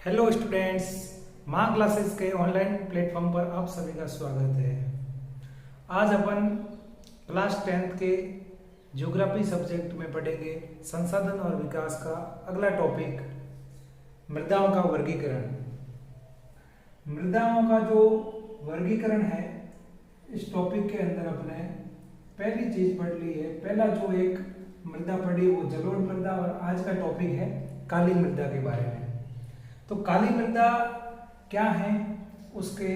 Hello students, माँ classes के online platform पर आप सभी का स्वागत है। आज अपन क्लास 10th के ज्योग्राफी सब्जेक्ट में पढ़ेंगे संसाधन और विकास का अगला टॉपिक मृदाओं का वर्गीकरण। मृदाओं का जो वर्गीकरण है, इस टॉपिक के अंदर अपने पहली चीज पढ़ ली है। पहला जो एक मृदा पढ़ी वो जलोढ़ मृदा, और आज का टॉपिक है काली मृदा के बारे में। तो काली मृदा क्या है, उसके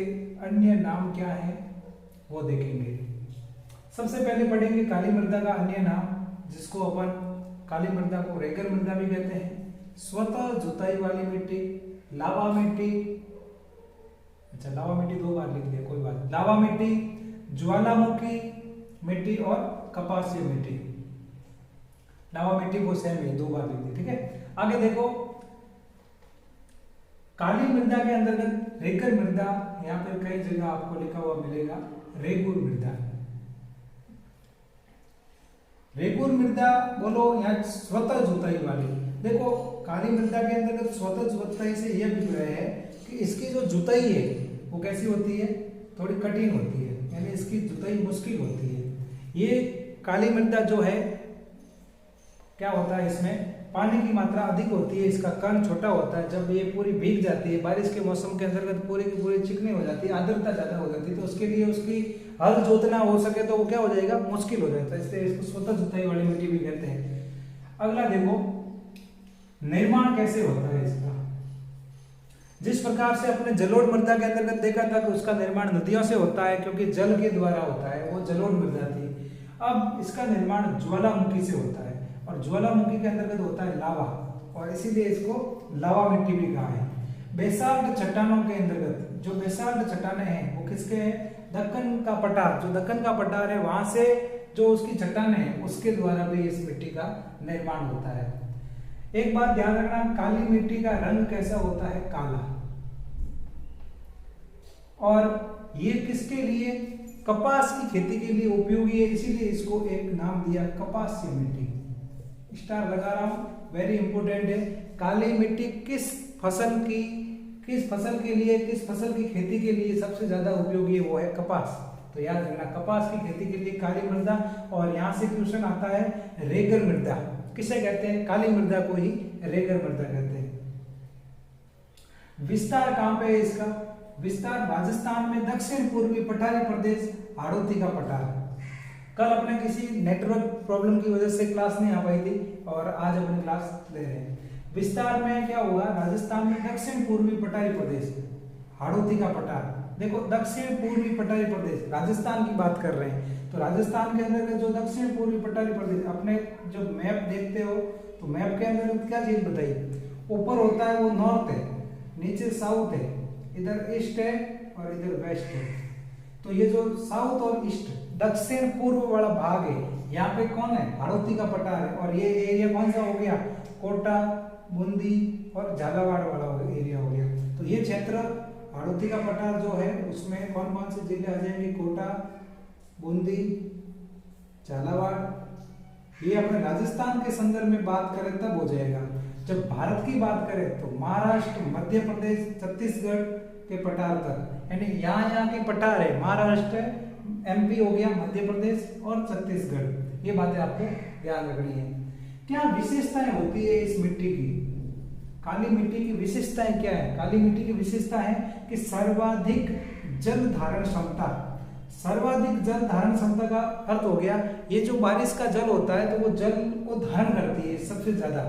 अन्य नाम क्या है वो देखेंगे। सबसे पहले पढ़ेंगे काली मृदा का अन्य नाम, जिसको अपन काली मृदा को रेगर मृदा भी कहते हैं। स्वतः जुताई वाली मिट्टी, लावा मिट्टी, अच्छा लावा मिट्टी दो बार लिख दिया, कोई बात। लावा मिट्टी, ज्वालामुखी मिट्टी और कपासीय मिट्टी। लावा मिट्टी वो सेम है, दो बार लिख दी, ठीक है। आगे देखो, काली मृदा के अंतर्गत रेगर मृदा, यहाँ पे कई जगह आपको लिखा हुआ मिलेगा रेगुर मृदा। रेगुर मृदा बोलो या स्वतः जुताई वाली। देखो, काली मृदा के अंतर्गत स्वतः जुताई से यह अभिप्राय है कि इसकी जो जुताई है वो कैसी होती है, थोड़ी कठिन होती है, यानी इसकी जुताई मुश्किल होती है। ये काली मृदा जो है, क्या होता है, इसमें पानी की मात्रा अधिक होती है, इसका कण छोटा होता है। जब ये पूरी भीग जाती है, बारिश के मौसम के अंतर्गत पूरी की पूरी चिकनी हो जाती है, आर्द्रता ज्यादा हो जाती है, तो उसके लिए उसकी हल जोतना हो सके तो वो क्या हो जाएगा, मुश्किल हो जाता है। इसलिए इसको स्वतः जुताई वाली मिट्टी भी कहते हैं। अगला देखो, निर्माण कैसे होता है इसका। जिस प्रकार से अपने जलोढ़ मृदा के अंतर्गत देखा था कि उसका निर्माण नदियों से होता है, क्योंकि जल के द्वारा होता है, वो जलोढ़ मृदा थी। अब इसका निर्माण ज्वालामुखी से होता है, और ज्वालामुखी के अंतर्गत होता है लावा, और इसीलिए इसको लावा मिट्टी भी कहा है। बेसाल्ट चट्टानों के अंतर्गत, जो बेसाल्ट चट्टानें हैं वो किसके हैं, दक्कन का पठार, जो दक्कन का पठार है वहां से जो उसकी चट्टानें हैं उसके द्वारा भी इस मिट्टी का निर्माण होता है। एक बात ध्यान रखना, काली मिट्टी का रंग कैसा होता है, काला। और ये किसके लिए, कपास की खेती के लिए उपयोगी है, इसीलिए इसको एक नाम दिया कपासीय मिट्टी। स्टार लगा रहा हूं, वेरी इंपोर्टेंट है। काली मिट्टी किस फसल के लिए, किस फसल की खेती के लिए सबसे ज्यादा उपयोगी है, वो है कपास। तो याद रखना, कपास की खेती के लिए काली मृदा। और यहां से क्वेश्चन आता है रेगर मृदा किसे कहते हैं, काली मृदा को ही रेगर मृदा कहते हैं। विस्तार कहां पे है इसका, विस्तार राजस्थान में दक्षिण पूर्वी पठारी प्रदेश, हाड़ौती का पठार। कल अपने किसी नेटवर्क प्रॉब्लम की वजह से क्लास नहीं आ पाई थी, और आज अपनी क्लास ले रहे हैं। विस्तार में क्या हुआ, राजस्थान में दक्षिण पूर्वी पठारी प्रदेश, हाड़ौती का पठार। देखो, दक्षिण पूर्वी पठारी प्रदेश, राजस्थान की बात कर रहे हैं, तो राजस्थान के अंदर जो दक्षिण पूर्वी पठारी प्रदेश, अपने जब मैप देखते हो तो मैप के अंदर क्या चीज बताई, ऊपर होता है वो नॉर्थ है, नीचे साउथ है, इधर ईस्ट है और इधर वेस्ट है। तो ये जो साउथ और ईस्ट, दक्षिण पूर्व वाला भाग है, यहाँ पे कौन है, हाड़ौती का पठार है। और ये एरिया कौन सा हो गया, कोटा, बूंदी और झालावाड़ वाला एरिया हो गया। तो ये क्षेत्र हाड़ौती का पठार जो है, उसमें कौन कौन से जिले आ जाएंगे, कोटा, बूंदी, झालावाड़। ये अपने राजस्थान के संदर्भ में बात करें तब हो जाएगा। जब भारत की बात करें तो महाराष्ट्र, मध्य प्रदेश, छत्तीसगढ़ के पठार तक, यानी यहाँ के पठार है, महाराष्ट्र, एमपी हो गया, मध्य प्रदेश और छत्तीसगढ़। ये बातें आपको ध्यान रखनी है। क्या विशेषताएं होती है इस मिट्टी की, काली मिट्टी की विशेषताएं क्या है। काली मिट्टी की विशेषता है कि सर्वाधिक जल धारण क्षमता। सर्वाधिक जल धारण क्षमता का अर्थ हो गया, ये जो बारिश का जल होता है तो वो जल को धारण करती है सबसे ज्यादा,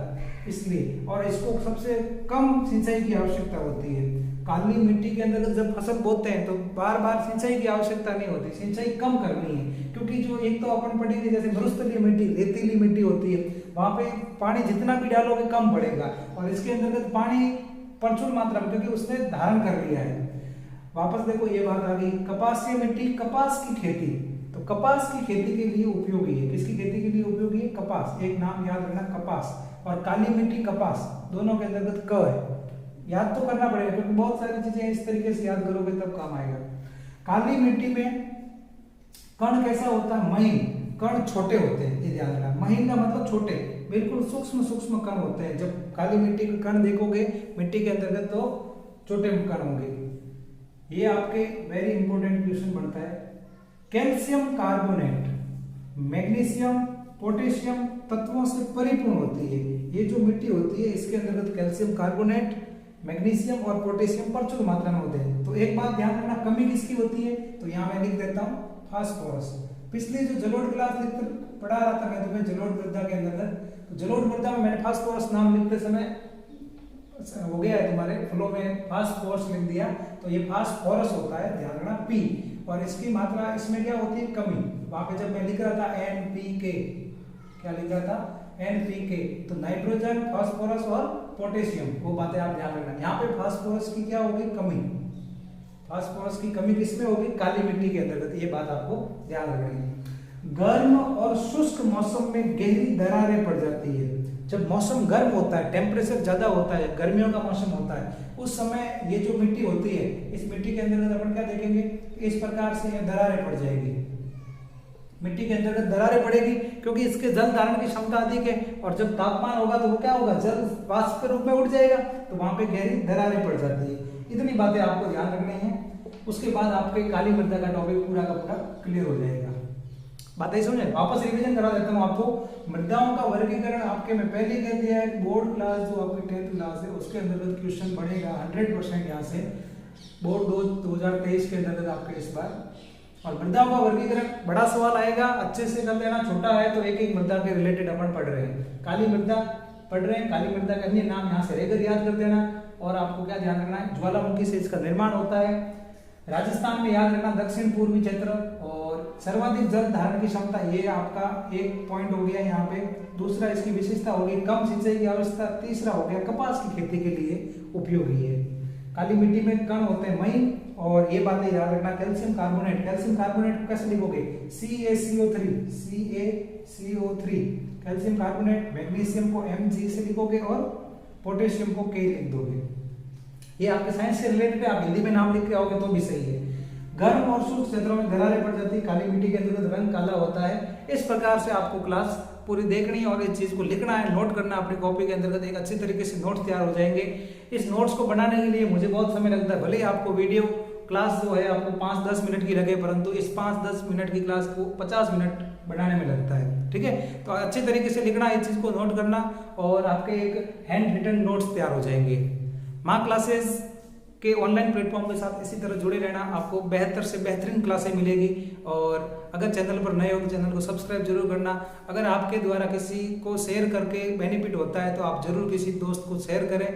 इसलिए। और इसको सबसे कम सिंचाई की आवश्यकता होती है। काली मिट्टी के अंदर जब फसल बोते हैं तो बार बार सिंचाई की आवश्यकता नहीं होती, सिंचाई कम करनी है। क्योंकि जो एक तो अपन पढ़ेंगे, जैसे मरुस्थलीय मिट्टी, रेतीली मिट्टी होती है, वहां पे पानी जितना भी डालोगे कम पड़ेगा, और इसके अंतर्गत पानी प्रचुर मात्रा में, क्योंकि उसने धारण कर लिया है। वापस देखो, ये बात आ गई, कपासीय मिट्टी, कपास की खेती। तो कपास की खेती के लिए उपयोगी है, किसकी खेती के लिए उपयोगी है, कपास। एक नाम याद रखना, कपास। और काली मिट्टी, कपास, दोनों के अंतर्गत क है, याद तो करना पड़ेगा, क्योंकि बहुत सारी चीजें इस तरीके से याद करोगे तब काम आएगा। काली मिट्टी में कण कैसा होता है, महीन, कण छोटे होते हैं, ये ध्यान रखना। महीन का मतलब छोटे, बिल्कुल सूक्ष्म सूक्ष्म कण होते हैं। जब काली मिट्टी के कण देखोगे मिट्टी के अंतर्गत तो छोटे कण होंगे। ये आपके वेरी इंपॉर्टेंट क्वेश्चन बनता है। कैल्शियम कार्बोनेट मैग्नीशियम पोटेशियम तत्वों से परिपूर्ण होती है। ये जो मिट्टी होती है इसके अंतर्गत कैल्शियम कार्बोनेट मैग्नीशियम और पोटेशियम प्रचुर मात्रा में होते हैं। तो एक बात ध्यान रखना, कमी किसकी होती है, तो यहाँ मैं लिख देता हूँ फास्फोरस। पिछली जो जलोढ़ क्लास पढ़ा रहा था मैं तुम्हें जलोढ़ मृदा के अंदर, तो जलोढ़ मृदा में मैंने फास्फोरस नाम लिखते समय हो गया है तुम्हारे फ्लो में फास्फोरस लिख दिया, तो ये फास्फोरस होता है, ध्यान रखना पी, और इसकी मात्रा इसमें क्या होती है, कमी। वहां पे जब मैं लिख रहा था एनपीके, क्या लिख रहा था, एनपीके, तो नाइट्रोजन फास्फोरस और पोटेशियम, वो बातें आप ध्यान रखना। यहाँ पे फास्फोरस की क्या होगी, कमी। फास्फोरस की कमी किसमें होगी, काली मिट्टी के अंतर्गत, ये बात आपको ध्यान रखनी है। गर्म और शुष्क मौसम में गहरी दरारें पड़ जाती है। जब मौसम गर्म होता है, टेम्परेचर ज्यादा होता है, गर्मियों का मौसम होता है, उस समय ये जो मिट्टी होती है, इस मिट्टी के अंतर्गत अपन क्या देखेंगे, इस प्रकार से ये दरारें पड़ जाएगी। मिट्टी के अंतर्गत दरारें पड़ेगी क्योंकि इसके जल धारण की क्षमता अधिक है, और जब तापमान होगा तो वो क्या होगा, जल वाष्प के रूप में उड़ जाएगा, तो वहां पे गहरी दरारें पड़ जाती है। इतनी बातें आपको ध्यान रखनी है। उसके बाद आपके काली मृदा का टॉपिक पूरा का पूरा क्लियर हो जाएगा। बातें समझे, वापस रिवीजन करा देता हूँ आपको। मृदाओं का वर्गीकरण आपके मैं पहले कह दिया है, बोर्ड क्लास जो आपकी 10th क्लास है उसके अंतर्गत क्वेश्चन बनेगा 100% यहाँ से, बोर्ड 2023 के अंतर्गत आपके इस बार। और मृदाओं का वर्गीकरण बड़ा सवाल आएगा, अच्छे से कर लेना, छोटा है तो एक एक मृदा के रिलेटेड अपन पढ़ रहे हैं। काली मृदा पढ़ रहे हैं, काली मृदा का अन्य नाम यहाँ से रहकर याद कर देना। और आपको क्या ध्यान रखना है, ज्वालामुखी से इसका निर्माण होता है। राजस्थान में याद रखना दक्षिण पूर्वी क्षेत्र, और सर्वाधिक जल धारण की क्षमता, ये आपका एक पॉइंट हो गया यहाँ पे। दूसरा इसकी विशेषता होगी कम सिंचाई की आवश्यकता। तीसरा हो गया कपास की खेती के लिए उपयोगी है। काली मिट्टी में कण होते हैं महीन, और ये बातें याद रखना। कैल्शियम कार्बोनेट, कैल्शियम कार्बोनेट कैसे लिखोगे, CaCO3, CaCO3 calcium carbonate. Magnesium को Mg से लिखोगे और पोटेशियम को K लिख दोगे। ये आपके साइंस से रिलेटेड है, आप हिंदी में नाम लिख के आओगे तो भी सही है। गर्म और शुष्क क्षेत्रों में दरारें पड़ जाती है, काली मिट्टी के अंदर रंग काला होता है। इस प्रकार से आपको क्लास पूरी देखनी है और इस चीज को लिखना है, नोट करना अपनी कॉपी के अंतर्गत। एक अच्छी तरीके से नोट्स तैयार हो जाएंगे। इस नोट्स को बनाने के लिए मुझे बहुत समय लगता है, भले ही आपको वीडियो क्लास जो है आपको 5-10 मिनट की लगे, परंतु इस 5-10 मिनट की क्लास को 50 मिनट बनाने में लगता है। ठीक है, तो अच्छे तरीके से लिखना, इस चीज को नोट करना, और आपके एक हैंड रिटन नोट्स तैयार हो जाएंगे। माँ क्लासेस के ऑनलाइन प्लेटफॉर्म के साथ इसी तरह जुड़े रहना, आपको बेहतर से बेहतरीन क्लासें मिलेगी। और अगर चैनल पर नए हो तो चैनल को सब्सक्राइब जरूर करना। अगर आपके द्वारा किसी को शेयर करके बेनिफिट होता है तो आप जरूर किसी दोस्त को शेयर करें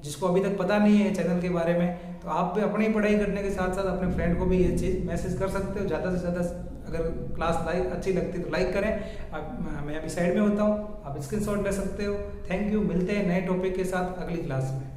जिसको अभी तक पता नहीं है चैनल के बारे में। तो आप भी अपनी पढ़ाई करने के साथ साथ अपने फ्रेंड को भी ये चीज़ मैसेज कर सकते हो। ज़्यादा से ज़्यादा अगर क्लास अच्छी लगती है तो लाइक करें। मैं अभी साइड में होता हूँ, आप स्क्रीनशॉट ले सकते हो। थैंक यू, मिलते हैं नए टॉपिक के साथ अगली क्लास में।